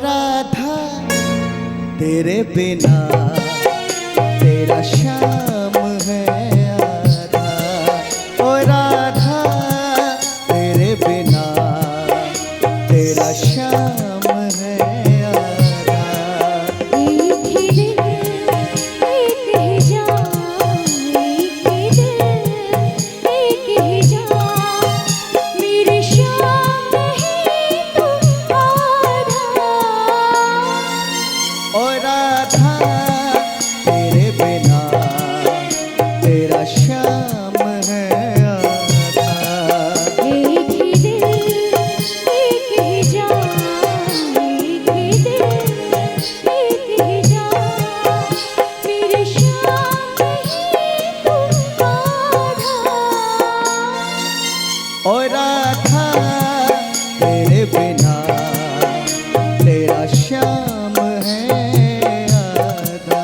राधा तेरे बिना तेरा शाम है आधा। ओ राधा तेरे बिना तेरा शाम है आधा। एक ही दिल एक ही जान, एक ही दिल एक ही जान, मेरी शाम ही तू आधा। ओ राधा तेरे बिना तेरा शाम है आधा। एक ही दिल एक ही जान, एक ही दिल एक ही जान, मेरी शाम ही तू आधा। ओ राधा तेरे बिना तेरा शाम है आधा।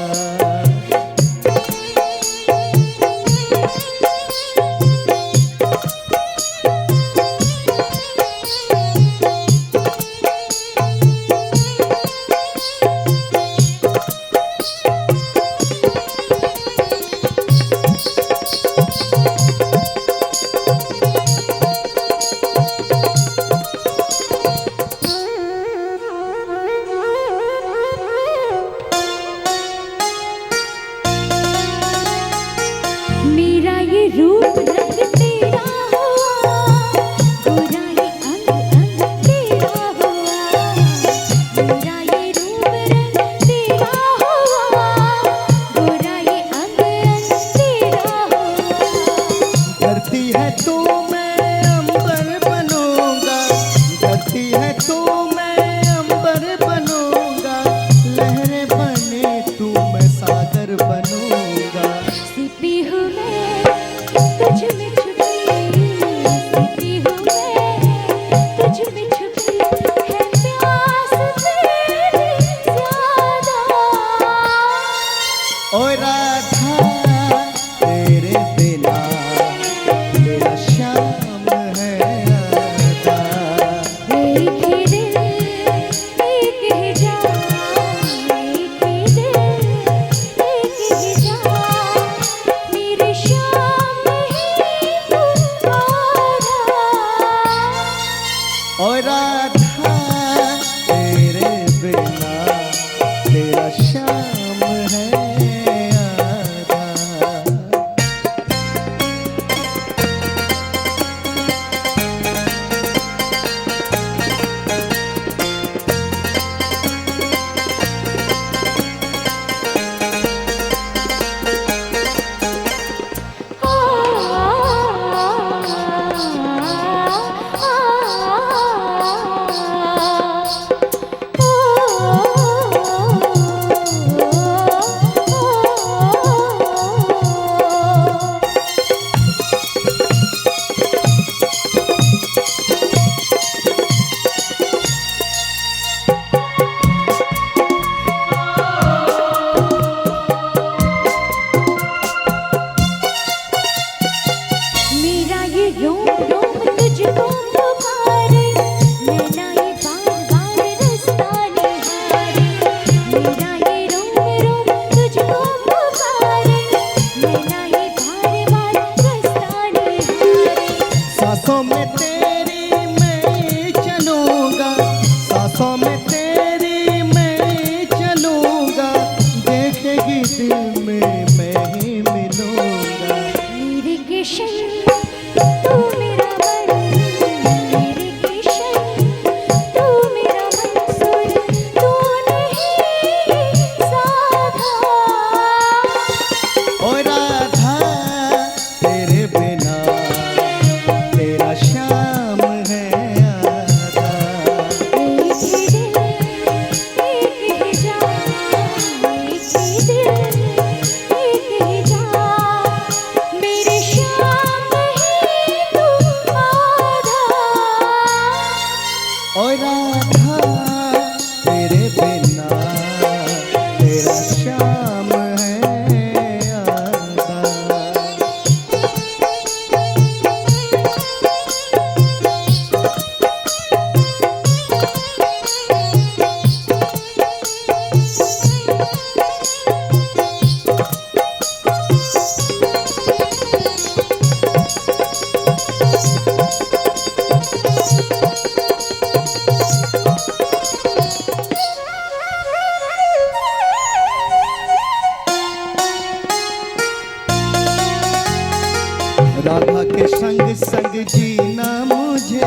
मेरा ये रूप रंग तेरा हुआ, गोरा ये अंग अंग तेरा हुआ। मेरा ये रूप रंग तेरा हुआ, गोरा ये अंग अंग तेरा हुआ। धरती है तू मैं अंबर बनूंगा, धरती है तू मैं अंबर बनूंगा, लहरें बने तू मैं सागर बनूंगा। सीपी हूँ मैं तुझ में छुपी, सीपी हूँ मैं तुझ में छुपी, है प्यास तेरी ज़्यादा। ओ राधा तेरे बिना तेरा शाम है आधा। एक ही दिल एक ही जान, एक ही दिल एक ही जान, मेरी शाम ही तू आधा। ओ राधा तेरे बिना तेरा शाम है आधा। मेरा ये रोम रोम तुझको पुकारे, नैना ये बार बार रास्ता निहारे। मेरा ये रोम रोम तुझको पुकारे, नैना ये बार बार रास्ता निहारे। सांसों में तेरी मैं चलूंगा, सांसों में तेरी मैं चलूंगा, देखेगी दिल में मैं ही मिलूंगा। मेरे किशन तू मेरा मन, मेरे किशन तू मेरा मंसूर, तू नहीं साधा। ओ राधा तेरे बिना तेरा शाम है आधा। एक ही दिल एक ही जान, एक ही दिल एक ही जान, मेरी शाम ही तू संग संग जीना मुझे,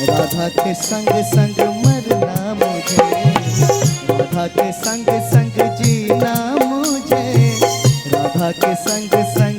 राधा के संग संग मरना मुझे, राधा के संग संग जीना मुझे, राधा के संग संग